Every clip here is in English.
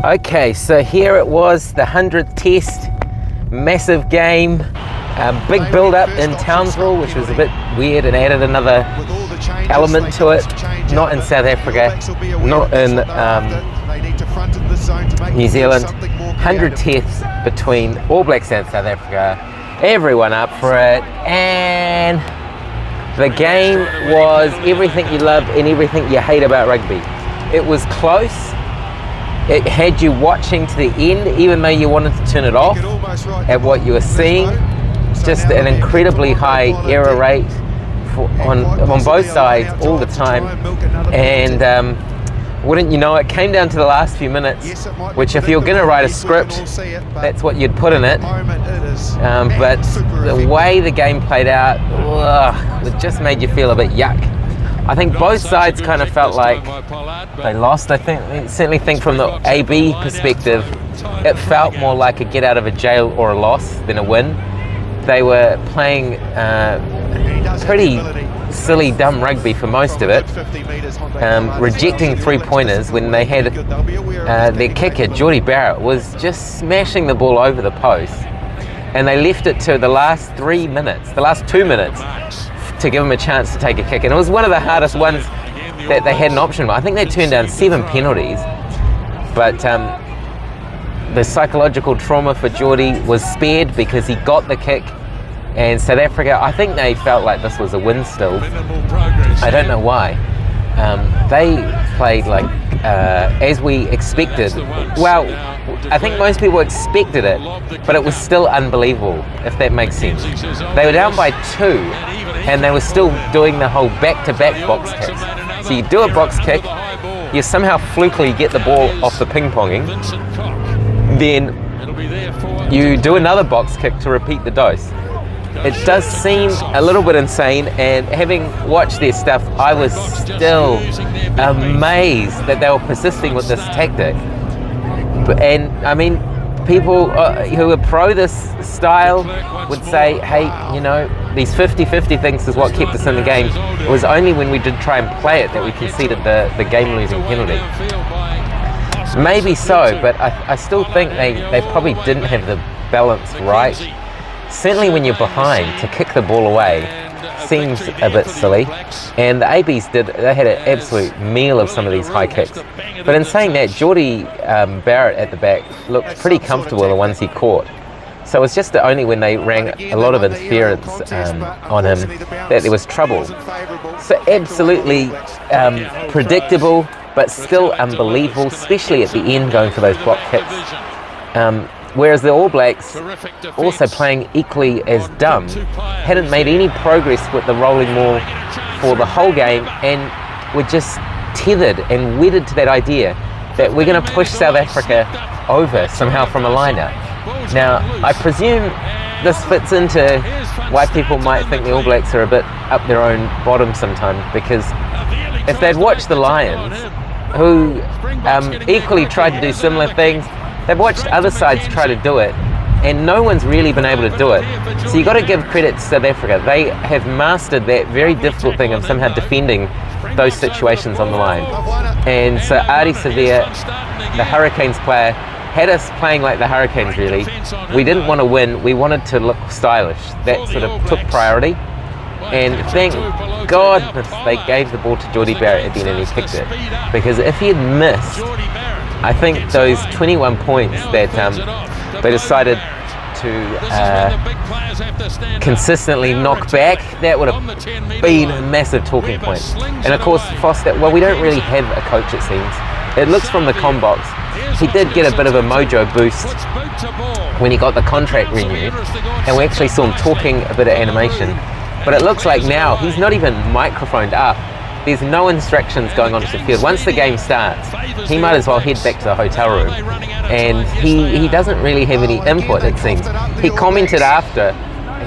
Okay, so here it was, the 100th test, massive game, big build-up in Townsville, which was a bit weird and added another element to it. Not in South Africa, not in New Zealand. 100 tests between All Blacks and South Africa. Everyone up for it, and the game was everything you love and everything you hate about rugby. It was close. It had you watching to the end, even though you wanted to turn it off at what you were seeing. Just an incredibly high error rate on both sides all the time. And wouldn't you know, it came down to the last few minutes, which if you're going to write a script, that's what you'd put in it. But the way the game played out, it just made you feel a bit yuck. I think both sides kind of felt like they lost. I certainly think from the AB perspective, it felt more like a get out of a jail or a loss than a win. They were playing pretty silly, dumb rugby for most of it, rejecting three-pointers when they had their kicker, Geordie Barrett, was just smashing the ball over the post. And they left it to the last 2 minutes, to give them a chance to take a kick. And it was one of the hardest ones that they had an option. I think they turned down 7 penalties. But the psychological trauma for Geordie was spared because he got the kick. And South Africa, I think they felt like this was a win still. I don't know why. They played like as we expected. Well, I think most people expected it, but it was still unbelievable, if that makes sense. They were down by 2, and they were still doing the whole back-to-back box kicks. So you do a box kick, you somehow flukily get the ball off the ping-ponging, then you do another box kick to repeat the dose. It does seem a little bit insane, and having watched their stuff, I was still amazed that they were persisting with this tactic. And I mean, people who are pro this style would say, hey, you know, these 50-50 things is what kept us in the game. It was only when we did try and play it that we conceded the game-losing penalty. Maybe so, but I still think they probably didn't have the balance right. Certainly when you're behind, to kick the ball away seems a bit silly. And the ABs they had an absolute meal of some of these high kicks. But in saying that, Geordie Barrett at the back looked pretty comfortable, the ones he caught. So it was just only when they rang a lot of interference on him that there was trouble. So absolutely predictable, but still unbelievable, especially at the end going for those block kicks. Whereas the All Blacks, also playing equally as dumb, hadn't made any progress with the rolling maul for the whole game, and were just tethered and wedded to that idea that we're going to push South Africa over somehow from a line-out. Now, I presume this fits into why people might think the All Blacks are a bit up their own bottom sometimes, because if they'd watched the Lions, who equally tried to do similar things, they've watched other sides try to do it, and no one's really been able to do it. So you've got to give credit to South Africa. They have mastered that very difficult thing of somehow defending those situations on the line. And so Ardie Savea, the Hurricanes player, had us playing like the Hurricanes really. We didn't want to win, we wanted to look stylish. That sort of took priority. And thank God they gave the ball to Geordie Barrett at the end and he kicked it. Because if he had missed, I think those 21 points that they decided to consistently knock back, that would have been a massive talking point. And of course, Foster, well, we don't really have a coach, it seems. It looks from the comm box, he did get a bit of a mojo boost when he got the contract renewed, and we actually saw him talking a bit of animation. But it looks like now he's not even microphoned up. There's no instructions going on to the field. Once the game starts, he might as well head back to the hotel room. And he doesn't really have any input, it seems. He commented after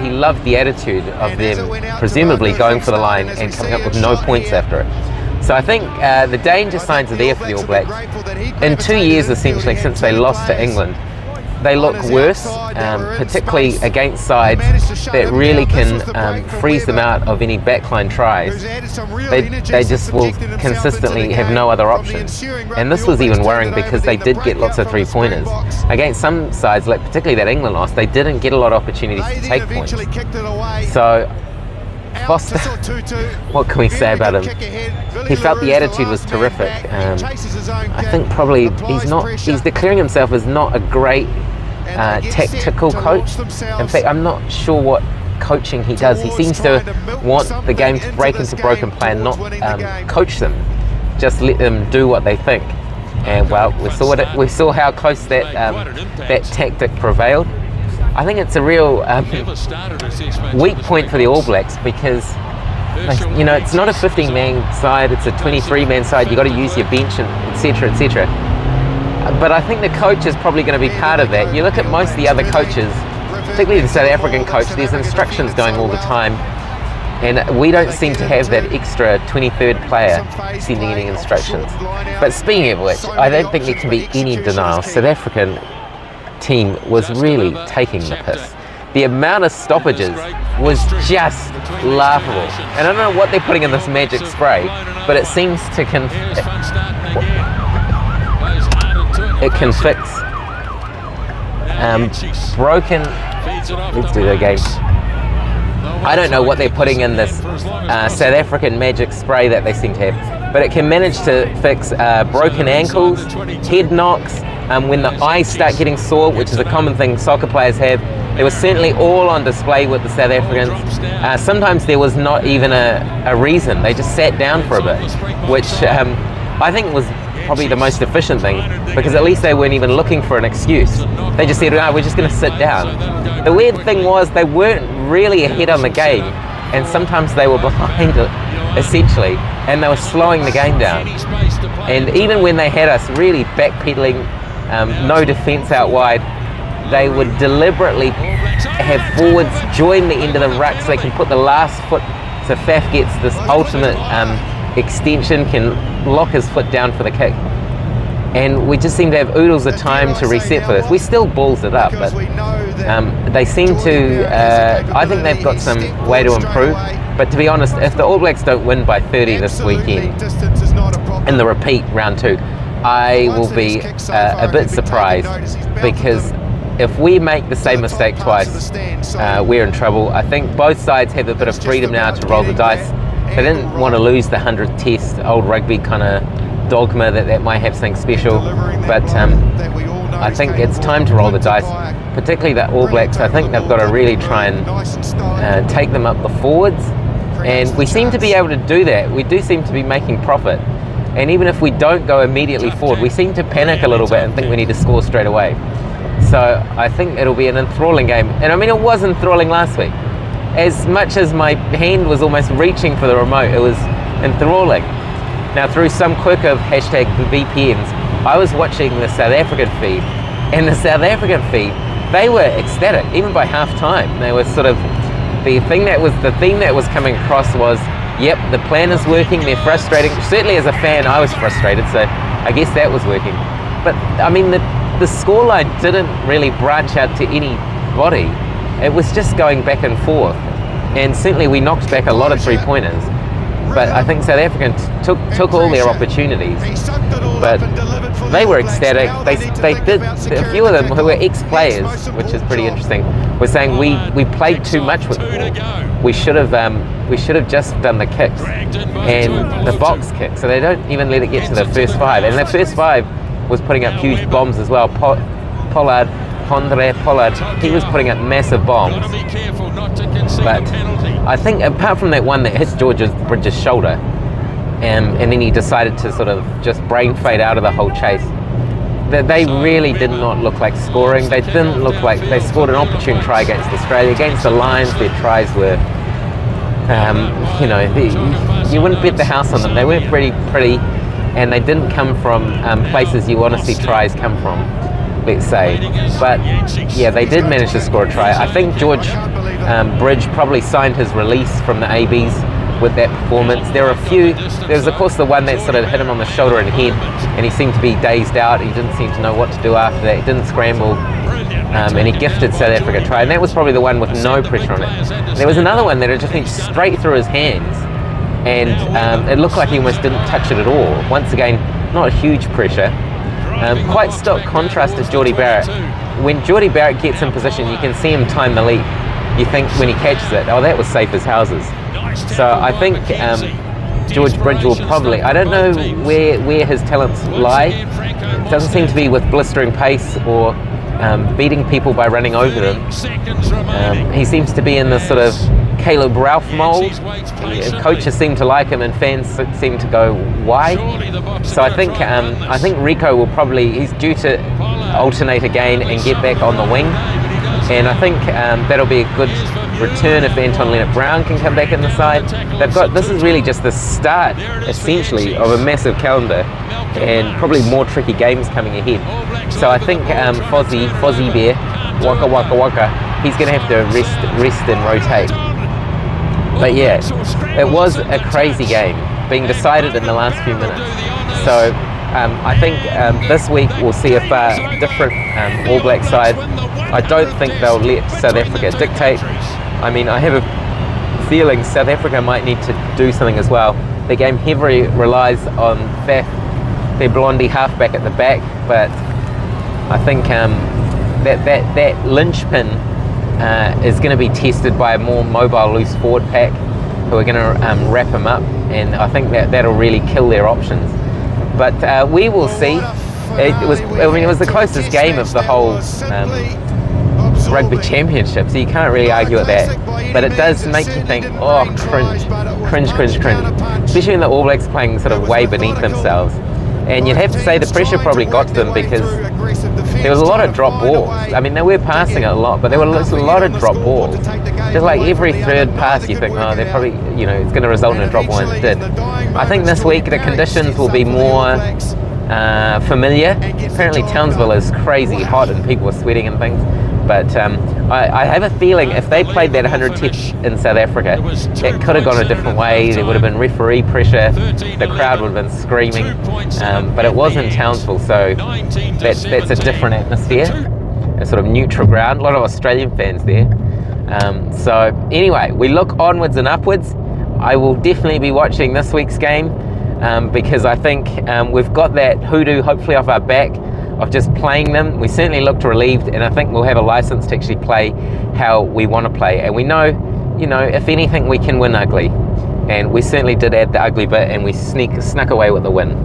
he loved the attitude of them presumably going for the line and coming up with no points after it. So I think the danger signs are there for the All Blacks. In 2 years, essentially, since they lost to England, they look worse, particularly against sides that really can freeze them out of any backline tries. They just will consistently have no other option. And this was even worrying because they did get lots of three-pointers. Against some sides, like particularly that England loss, they didn't get a lot of opportunities to take points. So Foster, what can we say about him? He felt the attitude was terrific. I think probably he's declaring himself as not a great tactical coach. In fact, I'm not sure what coaching he does. He seems to want the game to break into broken play and not coach them, just let them do what they think. And well, we saw how close that tactic prevailed. I think it's a real weak point for the All Blacks because, you know, it's not a 15-man side, it's a 23-man side. You've got to use your bench, and etc., etc. But I think the coach is probably going to be part of that. You look at most of the other coaches, particularly the South African coach, there's instructions going all the time. And we don't seem to have that extra 23rd player sending any instructions. But speaking of which, I don't think there can be any denial. South African team was really taking the piss. The amount of stoppages was just laughable. And I don't know what they're putting in this magic spray, but it seems to it can fix broken. Let's do that again. I don't know what they're putting in this South African magic spray that they seem to have, but it can manage to fix broken ankles, head knocks, when the eyes start getting sore, which is a common thing soccer players have. They were certainly all on display with the South Africans. Sometimes there was not even a reason. They just sat down for a bit, which I think was probably the most efficient thing, because at least they weren't even looking for an excuse. They just said, "No, we're just going to sit down." The weird thing was they weren't really ahead on the game, and sometimes they were behind it, essentially, and they were slowing the game down. And even when they had us really backpedaling, no defence out wide, they would deliberately have forwards join the end of the ruck so they can put the last foot, so Faf gets this ultimate extension, can lock his foot down for the kick. And we just seem to have oodles of time to reset for this. We still balls it up, but they seem to, I think they've got some way to improve. But to be honest, if the All Blacks don't win by 30 this weekend in the repeat round 2, I will be a bit surprised, because if we make the same mistake twice, we're in trouble. I think both sides have a bit of freedom now to roll the dice. They didn't want to lose the 100th test, old rugby kind of dogma that might have something special, but I think it's time to roll the dice, particularly the All Blacks. I think they've got to really try and take them up the forwards, and we seem to be able to do that. We do seem to be making profit, and even if we don't go immediately forward, we seem to panic a little bit and think we need to score straight away. So I think it'll be an enthralling game, and I mean, it was enthralling last week. As much as my hand was almost reaching for the remote, it was enthralling. Now, through some quirk of hashtag VPNs, I was watching the South African feed, and the South African feed, they were ecstatic, even by half time. They were sort of, the theme that was coming across was, yep, the plan is working, they're frustrating. Certainly as a fan, I was frustrated, so I guess that was working. But I mean, the scoreline didn't really branch out to anybody. It was just going back and forth, and certainly we knocked back a lot of three-pointers, but I think South Africa took all their opportunities, but they were ecstatic. They did, a few of them who were ex-players, which is pretty interesting, were saying we played too much with the ball. We should have just done the kicks and the box kick, so they don't even let it get to the first five, and the first five was putting up huge bombs as well. Pollard, he was putting up massive bombs. But I think apart from that one that hit Bridges' shoulder, and then he decided to sort of just brain fade out of the whole chase, they really did not look like scoring. They didn't look like they scored an opportune try against Australia. Against the Lions, their tries were, you wouldn't bet the house on them. They weren't pretty, and they didn't come from places you want to see tries come from, let's say. But yeah, they did manage to score a try. I think George Bridge probably signed his release from the ABs with that performance. There were a few, there was of course the one that sort of hit him on the shoulder and head, and he seemed to be dazed out. He didn't seem to know what to do after that. He didn't scramble, and he gifted South Africa a try, and that was probably the one with no pressure on it. There was another one that had just went straight through his hands, and it looked like he almost didn't touch it at all. Once again, not huge pressure. Quite stark contrast to Geordie Barrett. When Geordie Barrett gets in position, you can see him time the leap. You think when he catches it, oh, that was safe as houses. So I think George Bridge will probably, I don't know where his talents lie. It doesn't seem to be with blistering pace or beating people by running over them. He seems to be in this sort of Caleb Ralph mould. Coaches seem to like him and fans seem to go, why? So I think Rico will probably, he's due to alternate again and get back on the wing. And I think that'll be a good return if Anton Leonard-Brown can come back in the side. This is really just the start, essentially, of a massive calendar and probably more tricky games coming ahead. So I think Fozzie Bear, Waka, he's going to have to rest and rotate. But yeah, it was a crazy game, being decided in the last few minutes. So I think this week we'll see a far different All Black side. I don't think they'll let South Africa dictate. I mean, I have a feeling South Africa might need to do something as well. The game heavily relies on Faf, their blondie halfback at the back, but I think that linchpin is going to be tested by a more mobile loose forward pack who are going to wrap him up, and I think that'll really kill their options. But we will see. It was the closest game of the whole rugby championship, so you can't really argue with that. But it does make you think, oh, cringe. Especially when the All Blacks playing sort of way beneath themselves. And you'd have to say the pressure probably got to them because there was a lot of drop balls. I mean, they were passing it a lot, but there was a lot of drop balls. Just like every third pass, you think, oh, they're probably, it's going to result in a drop ball, and it did. I think this week the conditions will be more familiar. Apparently Townsville is crazy hot and people are sweating and things. But I have a feeling if they played that 110th in South Africa, it could have gone a different way. There would have been referee pressure, the crowd would have been screaming, but it was in Townsville, so that's a different atmosphere, a sort of neutral ground, a lot of Australian fans there. So anyway, we look onwards and upwards. I will definitely be watching this week's game because I think we've got that hoodoo hopefully off our back of just playing them. We certainly looked relieved, and I think we'll have a license to actually play how we want to play. And we know, if anything, we can win ugly. And we certainly did add the ugly bit, and we snuck away with the win.